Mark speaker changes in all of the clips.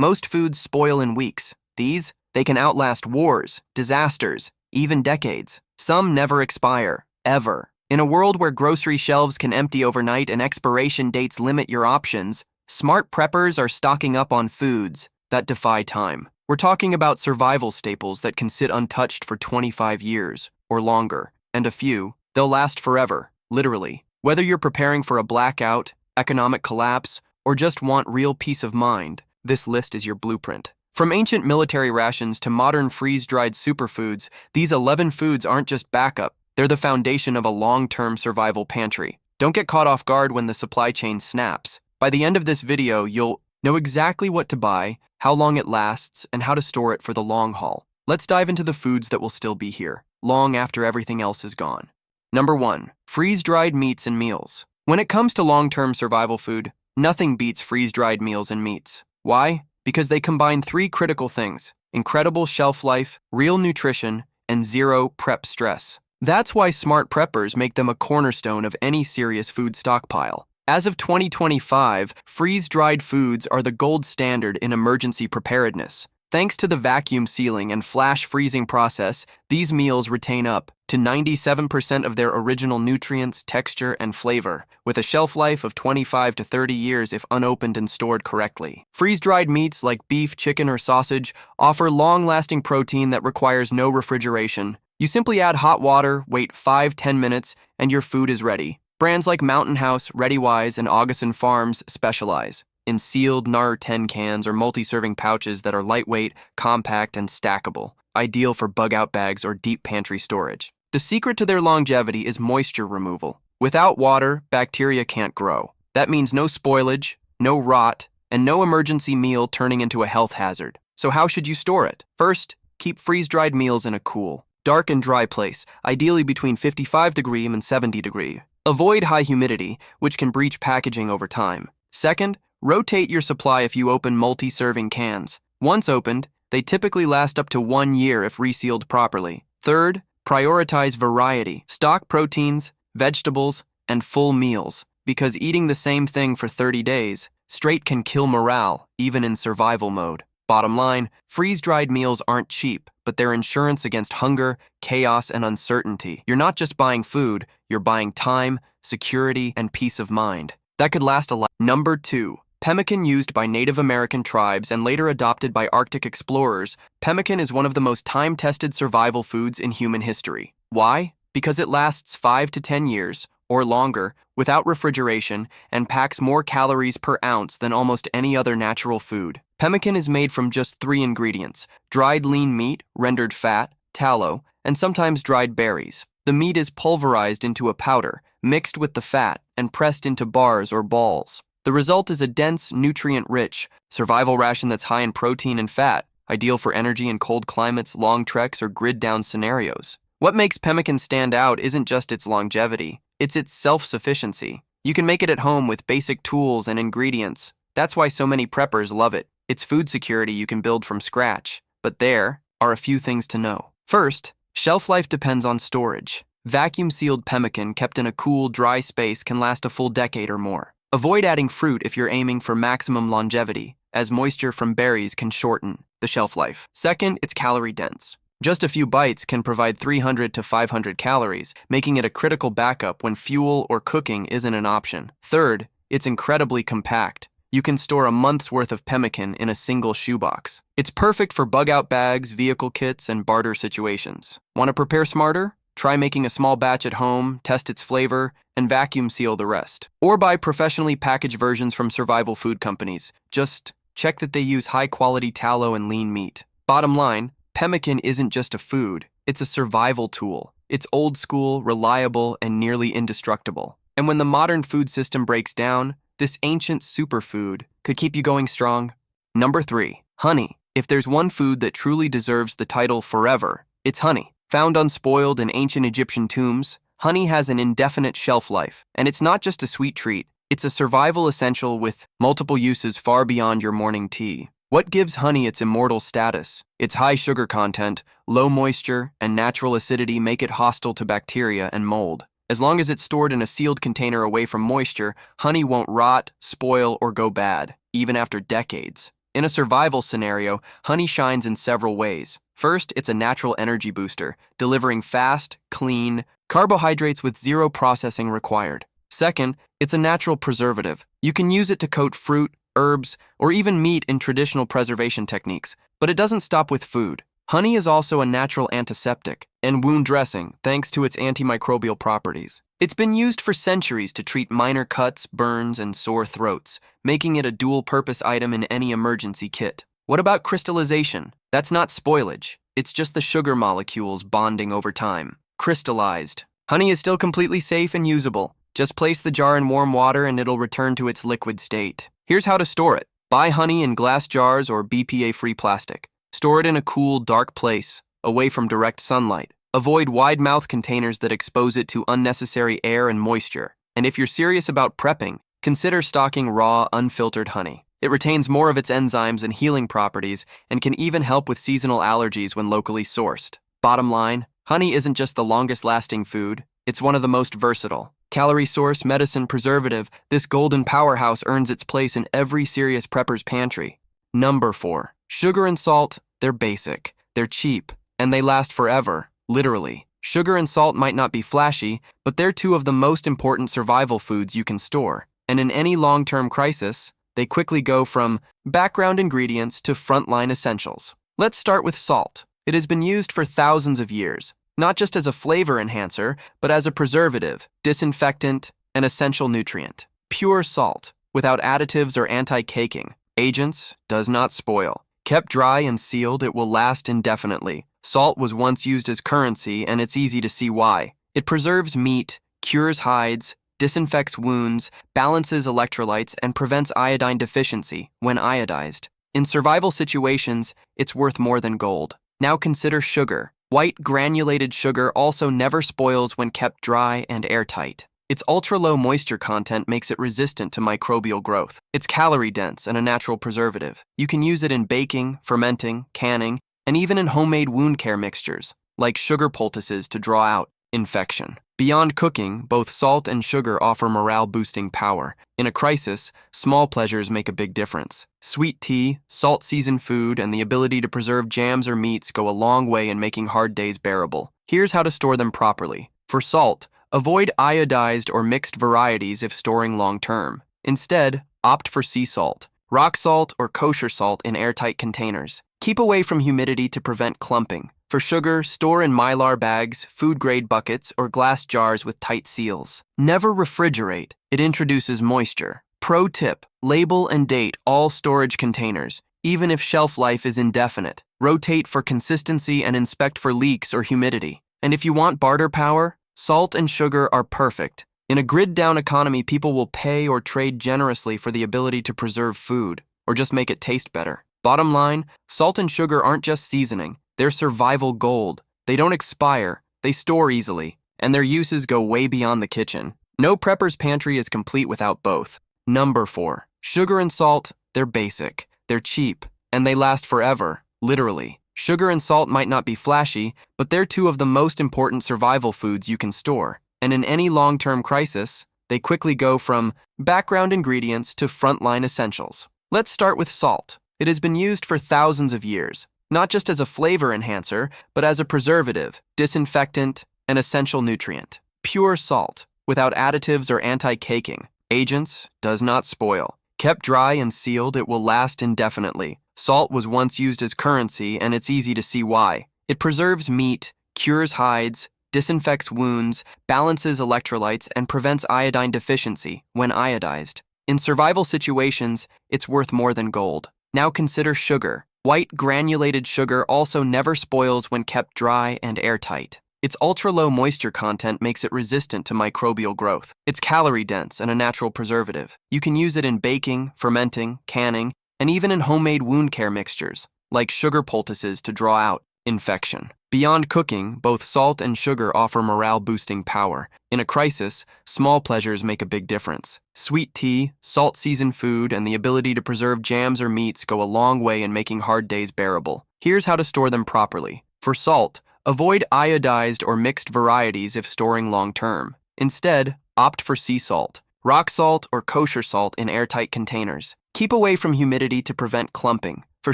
Speaker 1: Most foods spoil in weeks. These, they can outlast wars, disasters, even decades. Some never expire, ever. In a world where grocery shelves can empty overnight and expiration dates limit your options, smart preppers are stocking up on foods that defy time. We're talking about survival staples that can sit untouched for 25 years or longer, and a few, they'll last forever, literally. Whether you're preparing for a blackout, economic collapse, or just want real peace of mind, this list is your blueprint. From ancient military rations to modern freeze-dried superfoods, these 11 foods aren't just backup, they're the foundation of a long-term survival pantry. Don't get caught off guard when the supply chain snaps. By the end of this video, you'll know exactly what to buy, how long it lasts, and how to store it for the long haul. Let's dive into the foods that will still be here, long after everything else is gone. Number 1. Freeze-dried meats and meals. When it comes to long-term survival food, nothing beats freeze-dried meals and meats. Why? Because they combine 3 critical things: incredible shelf life, real nutrition, and zero prep stress. That's why smart preppers make them a cornerstone of any serious food stockpile. As of 2025, freeze-dried foods are the gold standard in emergency preparedness. Thanks to the vacuum sealing and flash freezing process, these meals retain up to 97% of their original nutrients, texture, and flavor, with a shelf life of 25 to 30 years if unopened and stored correctly. Freeze-dried meats like beef, chicken, or sausage offer long-lasting protein that requires no refrigeration. You simply add hot water, wait 5-10 minutes, and your food is ready. Brands like Mountain House, ReadyWise, and Augustin Farms specialize in sealed NAR 10 cans or multi-serving pouches that are lightweight, compact, and stackable, ideal for bug-out bags or deep pantry storage. The secret to their longevity is moisture removal. Without water, bacteria can't grow. That means no spoilage, no rot, and no emergency meal turning into a health hazard. So how should you store it? First, keep freeze-dried meals in a cool, dark and dry place, ideally between 55° and 70°. Avoid high humidity, which can breach packaging over time. Second, rotate your supply if you open multi-serving cans. Once opened, they typically last up to 1 year if resealed properly. Third, prioritize variety. Stock proteins, vegetables, and full meals, because eating the same thing for 30 days straight can kill morale, even in survival mode. Bottom line, freeze-dried meals aren't cheap, but they're insurance against hunger, chaos, and uncertainty. You're not just buying food, you're buying time, security, and peace of mind. That could last a life. Number 2. Pemmican, used by Native American tribes and later adopted by Arctic explorers. Pemmican is one of the most time-tested survival foods in human history. Why? Because it lasts 5 to 10 years, or longer, without refrigeration and packs more calories per ounce than almost any other natural food. Pemmican is made from just 3 ingredients: dried lean meat, rendered fat, tallow, and sometimes dried berries. The meat is pulverized into a powder, mixed with the fat, and pressed into bars or balls. The result is a dense, nutrient-rich survival ration that's high in protein and fat, ideal for energy in cold climates, long treks, or grid-down scenarios. What makes pemmican stand out isn't just its longevity, it's its self-sufficiency. You can make it at home with basic tools and ingredients. That's why so many preppers love it. It's food security you can build from scratch. But there are a few things to know. First, shelf life depends on storage. Vacuum-sealed pemmican kept in a cool, dry space can last a full decade or more. Avoid adding fruit if you're aiming for maximum longevity, as moisture from berries can shorten the shelf life. Second, it's calorie-dense. Just a few bites can provide 300 to 500 calories, making it a critical backup when fuel or cooking isn't an option. Third, it's incredibly compact. You can store a month's worth of pemmican in a single shoebox. It's perfect for bug-out bags, vehicle kits, and barter situations. Want to prepare smarter? Try making a small batch at home, test its flavor, and vacuum seal the rest. Or buy professionally packaged versions from survival food companies. Just check that they use high-quality tallow and lean meat. Bottom line, pemmican isn't just a food, it's a survival tool. It's old school, reliable, and nearly indestructible. And when the modern food system breaks down, this ancient superfood could keep you going strong. Number 3. Honey. If there's one food that truly deserves the title forever, it's honey. Found unspoiled in ancient Egyptian tombs, honey has an indefinite shelf life. And it's not just a sweet treat, it's a survival essential with multiple uses far beyond your morning tea. What gives honey its immortal status? Its high sugar content, low moisture, and natural acidity make it hostile to bacteria and mold. As long as it's stored in a sealed container away from moisture, honey won't rot, spoil, or go bad, even after decades. In a survival scenario, honey shines in several ways. First, it's a natural energy booster, delivering fast, clean carbohydrates with zero processing required. Second, it's a natural preservative. You can use it to coat fruit, herbs, or even meat in traditional preservation techniques. But it doesn't stop with food. Honey is also a natural antiseptic and wound dressing thanks to its antimicrobial properties. It's been used for centuries to treat minor cuts, burns, and sore throats, making it a dual-purpose item in any emergency kit. What about crystallization? That's not spoilage. It's just the sugar molecules bonding over time. Crystallized. Honey is still completely safe and usable. Just place the jar in warm water and it'll return to its liquid state. Here's how to store it. Buy honey in glass jars or BPA-free plastic. Store it in a cool, dark place, away from direct sunlight. Avoid wide-mouth containers that expose it to unnecessary air and moisture. And if you're serious about prepping, consider stocking raw, unfiltered honey. It retains more of its enzymes and healing properties and can even help with seasonal allergies when locally sourced. Bottom line, honey isn't just the longest-lasting food, it's one of the most versatile. Calorie source, medicine, preservative, this golden powerhouse earns its place in every serious prepper's pantry. Number 4. Sugar and salt, they're basic, they're cheap, and they last forever, literally. Sugar and salt might not be flashy, but they're two of the most important survival foods you can store. And in any long-term crisis, they quickly go from background ingredients to frontline essentials. Let's start with salt. It has been used for thousands of years, not just as a flavor enhancer, but as a preservative, disinfectant, and essential nutrient. Pure salt, without additives or anti-caking agents, does not spoil. Kept dry and sealed, it will last indefinitely. Salt was once used as currency, and it's easy to see why. It preserves meat, cures hides, disinfects wounds, balances electrolytes, and prevents iodine deficiency when iodized. In survival situations, it's worth more than gold. Now consider sugar. White granulated sugar also never spoils when kept dry and airtight. Its ultra-low moisture content makes it resistant to microbial growth. It's calorie-dense and a natural preservative. You can use it in baking, fermenting, canning, and even in homemade wound care mixtures, like sugar poultices to draw out infection. Beyond cooking, both salt and sugar offer morale-boosting power. In a crisis, small pleasures make a big difference. Sweet tea, salt-seasoned food, and the ability to preserve jams or meats go a long way in making hard days bearable. Here's how to store them properly. For salt, avoid iodized or mixed varieties if storing long-term. Instead, opt for sea salt, rock salt, or kosher salt in airtight containers. Keep away from humidity to prevent clumping. For sugar, store in mylar bags, food-grade buckets, or glass jars with tight seals. Never refrigerate. It introduces moisture. Pro tip, label and date all storage containers, even if shelf life is indefinite. Rotate for consistency and inspect for leaks or humidity. And if you want barter power, salt and sugar are perfect. In a grid-down economy, people will pay or trade generously for the ability to preserve food, or just make it taste better. Bottom line, salt and sugar aren't just seasoning. They're survival gold. They don't expire, they store easily, and their uses go way beyond the kitchen. No prepper's pantry is complete without both. Number 4. Sugar and salt, they're basic, they're cheap, and they last forever, literally. Sugar and salt might not be flashy, but they're two of the most important survival foods you can store. And in any long-term crisis, they quickly go from background ingredients to frontline essentials. Let's start with salt. It has been used for thousands of years, not just as a flavor enhancer, but as a preservative, disinfectant, and essential nutrient. Pure salt, without additives or anti-caking agents, does not spoil. Kept dry and sealed, it will last indefinitely. Salt was once used as currency, and it's easy to see why. It preserves meat, cures hides, disinfects wounds, balances electrolytes, and prevents iodine deficiency when iodized. In survival situations, it's worth more than gold. Now consider sugar. White granulated sugar also never spoils when kept dry and airtight. Its ultra-low moisture content makes it resistant to microbial growth. It's calorie-dense and a natural preservative. You can use it in baking, fermenting, canning, and even in homemade wound care mixtures, like sugar poultices to draw out infection. Beyond cooking, both salt and sugar offer morale-boosting power. In a crisis, small pleasures make a big difference. Sweet tea, salt-seasoned food, and the ability to preserve jams or meats go a long way in making hard days bearable. Here's how to store them properly. For salt, avoid iodized or mixed varieties if storing long-term. Instead, opt for sea salt, rock salt, or kosher salt in airtight containers. Keep Keep away from humidity to prevent clumping. For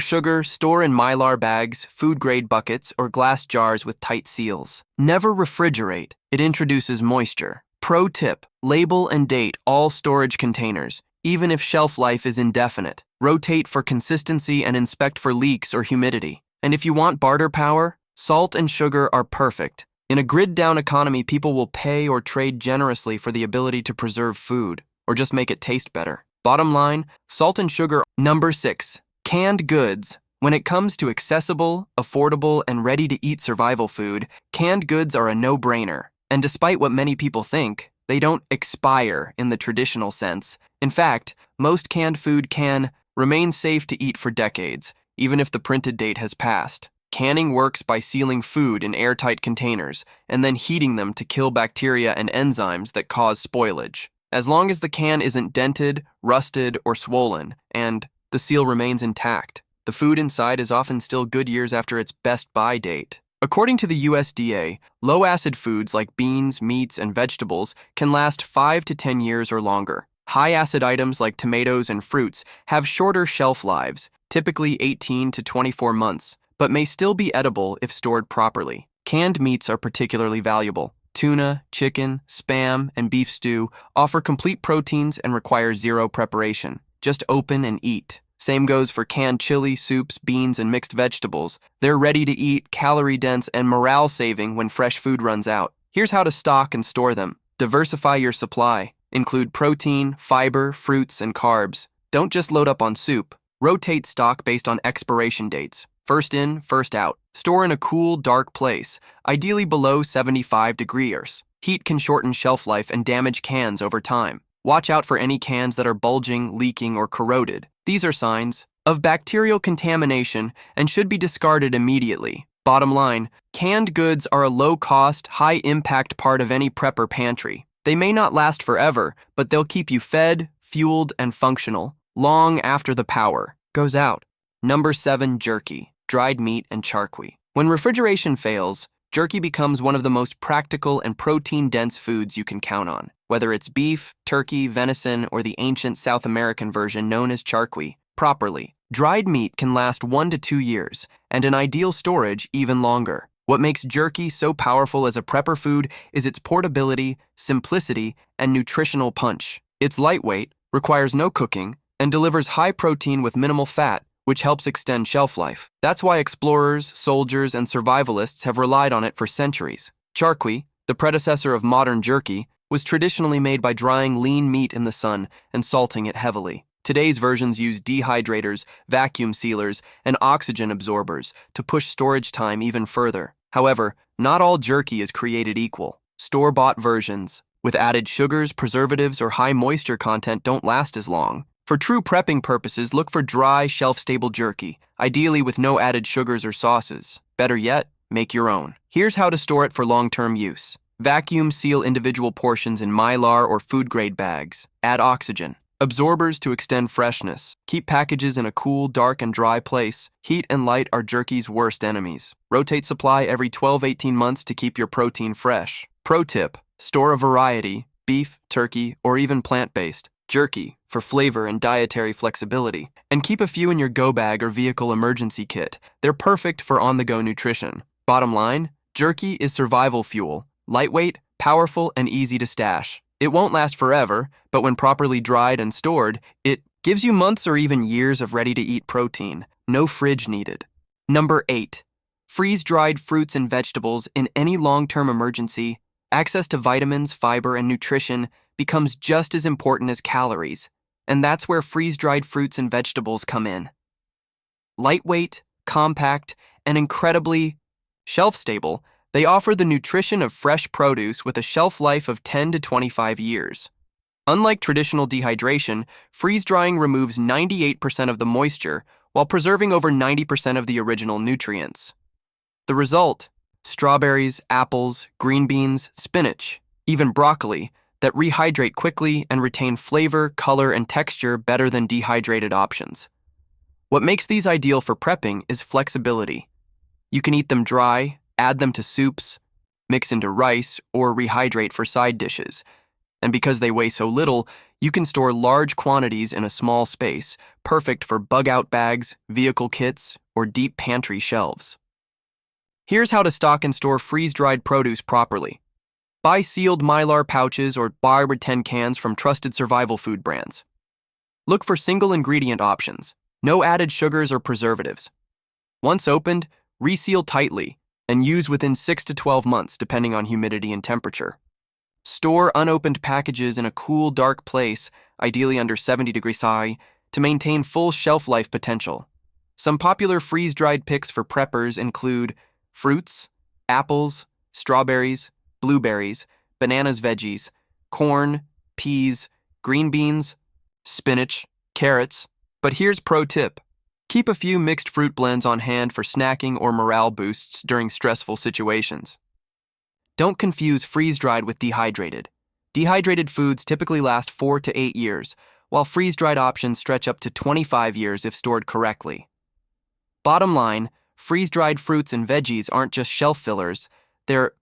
Speaker 1: sugar, store in Mylar bags, food-grade buckets, or glass jars with tight seals. Never refrigerate. It introduces moisture. Pro tip: label and date all storage containers, even if shelf life is indefinite. Rotate for consistency and inspect for leaks or humidity. And if you want barter power, salt and sugar are perfect. In a grid-down economy, people will pay or trade generously for the ability to preserve food, or just make it taste better. Bottom line, salt and sugar. Number 6. Canned goods. When it comes to accessible, affordable, and ready-to-eat survival food, canned goods are a no-brainer. And despite what many people think, they don't expire in the traditional sense. In fact, most canned food can remain safe to eat for decades, even if the printed date has passed. Canning works by sealing food in airtight containers and then heating them to kill bacteria and enzymes that cause spoilage. As long as the can isn't dented, rusted, or swollen, and the seal remains intact, the food inside is often still good years after its best-buy date. According to the USDA, low-acid foods like beans, meats, and vegetables can last 5 to 10 years or longer. High-acid items like tomatoes and fruits have shorter shelf lives, typically 18 to 24 months, but may still be edible if stored properly. Canned meats are particularly valuable. Tuna, chicken, Spam, and beef stew offer complete proteins and require zero preparation. Just open and eat. Same goes for canned chili, soups, beans, and mixed vegetables. They're ready to eat, calorie-dense, and morale-saving when fresh food runs out. Here's how to stock and store them. Diversify your supply. Include protein, fiber, fruits, and carbs. Don't just load up on soup. Rotate stock based on expiration dates. First in, first out. Store in a cool, dark place, ideally below 75 degrees. Heat can shorten shelf life and damage cans over time. Watch out for any cans that are bulging, leaking, or corroded. These are signs of bacterial contamination and should be discarded immediately. Bottom line, canned goods are a low-cost, high-impact part of any prepper pantry. They may not last forever, but they'll keep you fed, fueled, and functional long after the power goes out. Number 7. Jerky, dried meat, and charqui. When refrigeration fails, jerky becomes one of the most practical and protein-dense foods you can count on. Whether it's beef, turkey, venison, or the ancient South American version known as charqui, properly, dried meat can last 1 to 2 years, and in ideal storage, even longer. What makes jerky so powerful as a prepper food is its portability, simplicity, and nutritional punch. It's lightweight, requires no cooking, and delivers high protein with minimal fat, which helps extend shelf life. That's why explorers, soldiers, and survivalists have relied on it for centuries. Charqui, the predecessor of modern jerky, was traditionally made by drying lean meat in the sun and salting it heavily. Today's versions use dehydrators, vacuum sealers, and oxygen absorbers to push storage time even further. However, not all jerky is created equal. Store-bought versions with added sugars, preservatives, or high moisture content don't last as long. For true prepping purposes, look for dry, shelf-stable jerky, ideally with no added sugars or sauces. Better yet, make your own. Here's how to store it for long-term use. Vacuum seal individual portions in Mylar or food-grade bags. Add oxygen. Absorbers to extend freshness. Keep packages in a cool, dark, and dry place. Heat and light are jerky's worst enemies. Rotate supply every 12-18 months to keep your protein fresh. Pro tip: store a variety, beef, turkey, or even plant-based, jerky for flavor and dietary flexibility. And keep a few in your go bag or vehicle emergency kit. They're perfect for on-the-go nutrition. Bottom line, jerky is survival fuel. Lightweight, powerful, and easy to stash. It won't last forever, but when properly dried and stored, it gives you months or even years of ready-to-eat protein. No fridge needed. Number 8. Freeze-dried fruits and vegetables in any long-term emergency. Access to vitamins, fiber, and nutrition becomes just as important as calories, and that's where freeze-dried fruits and vegetables come in. Lightweight, compact, and incredibly shelf-stable, they offer the nutrition of fresh produce with a shelf life of 10 to 25 years. Unlike traditional dehydration, freeze-drying removes 98% of the moisture while preserving over 90% of the original nutrients. The result: strawberries, apples, green beans, spinach, even broccoli, that rehydrate quickly and retain flavor, color, and texture better than dehydrated options. What makes these ideal for prepping is flexibility. You can eat them dry, add them to soups, mix into rice, or rehydrate for side dishes. And because they weigh so little, you can store large quantities in a small space, perfect for bug-out bags, vehicle kits, or deep pantry shelves. Here's how to stock and store freeze-dried produce properly. Buy sealed Mylar pouches or Barber 10 cans from trusted survival food brands. Look for single-ingredient options, no added sugars or preservatives. Once opened, reseal tightly and use within 6 to 12 months depending on humidity and temperature. Store unopened packages in a cool, dark place, ideally under 70 degrees Celsius, to maintain full shelf life potential. Some popular freeze-dried picks for preppers include fruits, apples, strawberries, blueberries, bananas, veggies, corn, peas, green beans, spinach, carrots. But here's pro tip. Keep a few mixed fruit blends on hand for snacking or morale boosts during stressful situations. Don't confuse freeze-dried with dehydrated. Dehydrated foods typically last 4 to 8 years, while freeze-dried options stretch up to 25 years if stored correctly. Bottom line, freeze-dried fruits and veggies aren't just shelf fillers, they're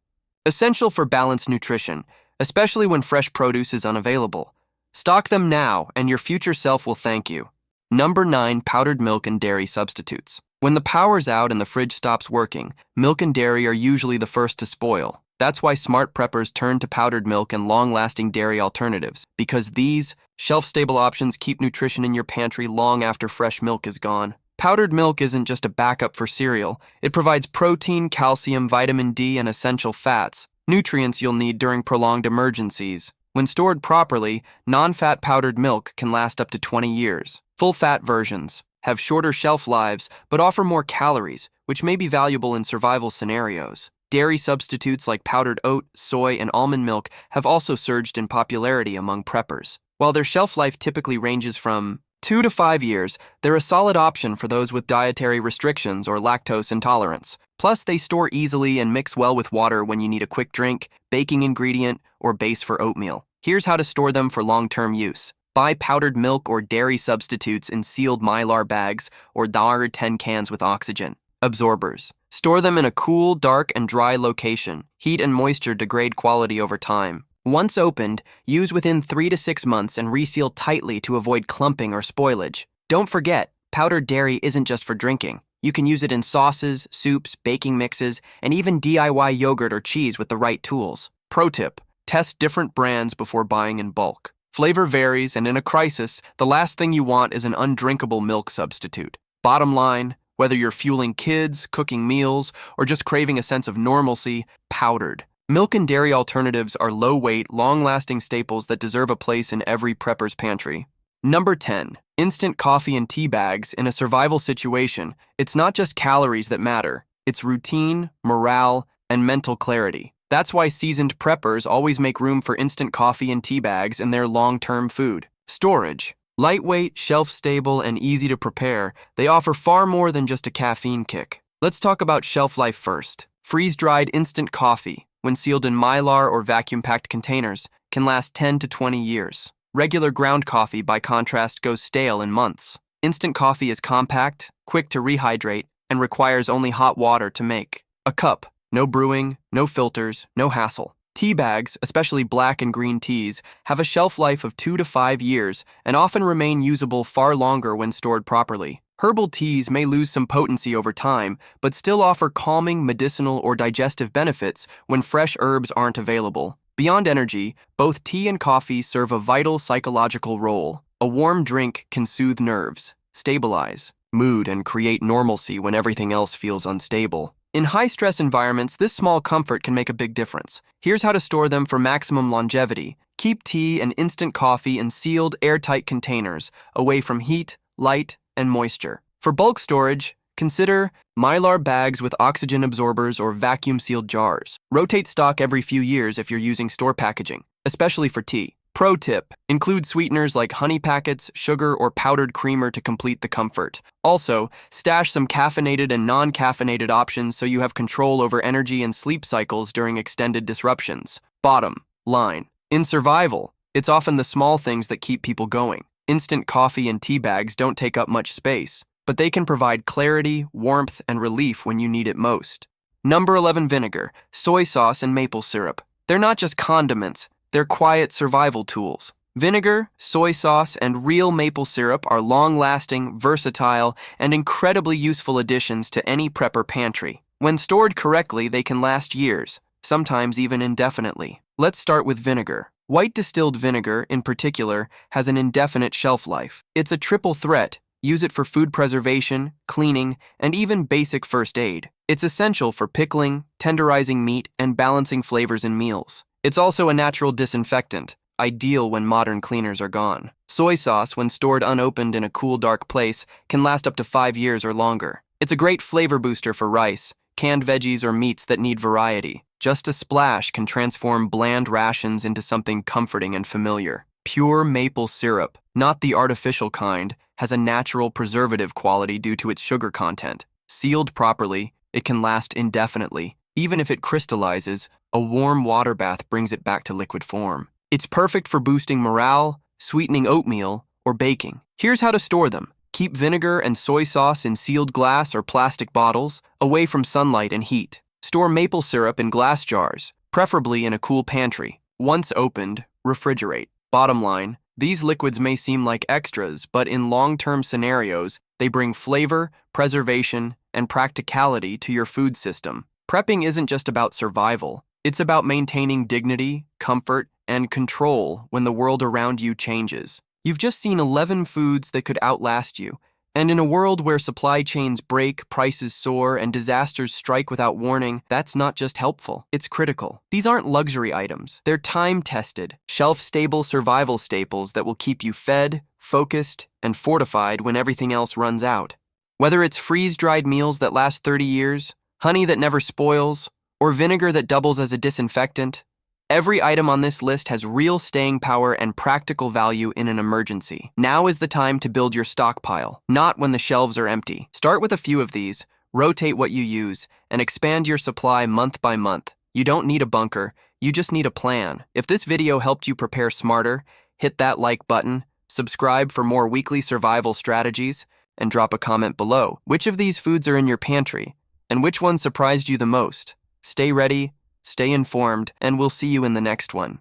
Speaker 1: essential for balanced nutrition, especially when fresh produce is unavailable. Stock them now, and your future self will thank you. Number 9. Powdered milk and dairy substitutes. When the power's out and the fridge stops working, milk and dairy are usually the first to spoil. That's why smart preppers turn to powdered milk and long-lasting dairy alternatives, because these shelf-stable options keep nutrition in your pantry long after fresh milk is gone. Powdered milk isn't just a backup for cereal. It provides protein, calcium, vitamin D, and essential fats, nutrients you'll need during prolonged emergencies. When stored properly, non-fat powdered milk can last up to 20 years. Full-fat versions have shorter shelf lives but offer more calories, which may be valuable in survival scenarios. Dairy substitutes like powdered oat, soy, and almond milk have also surged in popularity among preppers. While their shelf life typically ranges from 2 to 5 years, they're a solid option for those with dietary restrictions or lactose intolerance. Plus, they store easily and mix well with water when you need a quick drink, baking ingredient, or base for oatmeal. Here's how to store them for long-term use. Buy powdered milk or dairy substitutes in sealed Mylar bags or Barber 10 cans with oxygen absorbers. Store them in a cool, dark, and dry location. Heat and moisture degrade quality over time. Once opened, use within 3 to 6 months and reseal tightly to avoid clumping or spoilage. Don't forget, powdered dairy isn't just for drinking. You can use it in sauces, soups, baking mixes, and even DIY yogurt or cheese with the right tools. Pro tip: test different brands before buying in bulk. Flavor varies, and in a crisis, the last thing you want is an undrinkable milk substitute. Bottom line, whether you're fueling kids, cooking meals, or just craving a sense of normalcy, powdered milk and dairy alternatives are low-weight, long-lasting staples that deserve a place in every prepper's pantry. Number 10. Instant coffee and tea bags. In a survival situation, it's not just calories that matter. It's routine, morale, and mental clarity. That's why seasoned preppers always make room for instant coffee and tea bags in their long-term food. Storage. Lightweight, shelf-stable, and easy to prepare, they offer far more than just a caffeine kick. Let's talk about shelf life first. Freeze-dried instant coffee, when sealed in Mylar or vacuum-packed containers, can last 10 to 20 years. Regular ground coffee, by contrast, goes stale in months. Instant coffee is compact, quick to rehydrate, and requires only hot water to make. A cup, no brewing, no filters, no hassle. Tea bags, especially black and green teas, have a shelf life of 2 to 5 years and often remain usable far longer when stored properly. Herbal teas may lose some potency over time, but still offer calming, medicinal, or digestive benefits when fresh herbs aren't available. Beyond energy, both tea and coffee serve a vital psychological role. A warm drink can soothe nerves, stabilize mood, and create normalcy when everything else feels unstable. In high-stress environments, this small comfort can make a big difference. Here's how to store them for maximum longevity. Keep tea and instant coffee in sealed, airtight containers, away from heat, light, and moisture. For bulk storage, consider Mylar bags with oxygen absorbers or vacuum-sealed jars. Rotate stock every few years if you're using store packaging, especially for tea. Pro tip: include sweeteners like honey packets, sugar, or powdered creamer to complete the comfort. Also, stash some caffeinated and non-caffeinated options so you have control over energy and sleep cycles during extended disruptions. Bottom line: in survival, it's often the small things that keep people going. Instant coffee and tea bags don't take up much space, but they can provide clarity, warmth, and relief when you need it most. Number 11. Vinegar, soy sauce, and maple syrup. They're not just condiments. They're quiet survival tools. Vinegar, soy sauce, and real maple syrup are long-lasting, versatile, and incredibly useful additions to any prepper pantry. When stored correctly, they can last years, sometimes even indefinitely. Let's start with vinegar. White distilled vinegar, in particular, has an indefinite shelf life. It's a triple threat. Use it for food preservation, cleaning, and even basic first aid. It's essential for pickling, tenderizing meat, and balancing flavors in meals. It's also a natural disinfectant, ideal when modern cleaners are gone. Soy sauce, when stored unopened in a cool, dark place, can last up to 5 years or longer. It's a great flavor booster for rice, canned veggies, or meats that need variety. Just a splash can transform bland rations into something comforting and familiar. Pure maple syrup, not the artificial kind, has a natural preservative quality due to its sugar content. Sealed properly, it can last indefinitely. Even if it crystallizes, a warm water bath brings it back to liquid form. It's perfect for boosting morale, sweetening oatmeal, or baking. Here's how to store them. Keep vinegar and soy sauce in sealed glass or plastic bottles, away from sunlight and heat. Store maple syrup in glass jars, preferably in a cool pantry. Once opened, refrigerate. Bottom line, these liquids may seem like extras, but in long-term scenarios, they bring flavor, preservation, and practicality to your food system. Prepping isn't just about survival. It's about maintaining dignity, comfort, and control when the world around you changes. You've just seen 11 foods that could outlast you. And in a world where supply chains break, prices soar, and disasters strike without warning, that's not just helpful, it's critical. These aren't luxury items. They're time-tested, shelf-stable survival staples that will keep you fed, focused, and fortified when everything else runs out. Whether it's freeze-dried meals that last 30 years, honey that never spoils, or vinegar that doubles as a disinfectant, every item on this list has real staying power and practical value in an emergency. Now is the time to build your stockpile, not when the shelves are empty. Start with a few of these, rotate what you use, and expand your supply month by month. You don't need a bunker, you just need a plan. If this video helped you prepare smarter, hit that like button, subscribe for more weekly survival strategies, and drop a comment below. Which of these foods are in your pantry, and which one surprised you the most? Stay ready, stay informed, and we'll see you in the next one.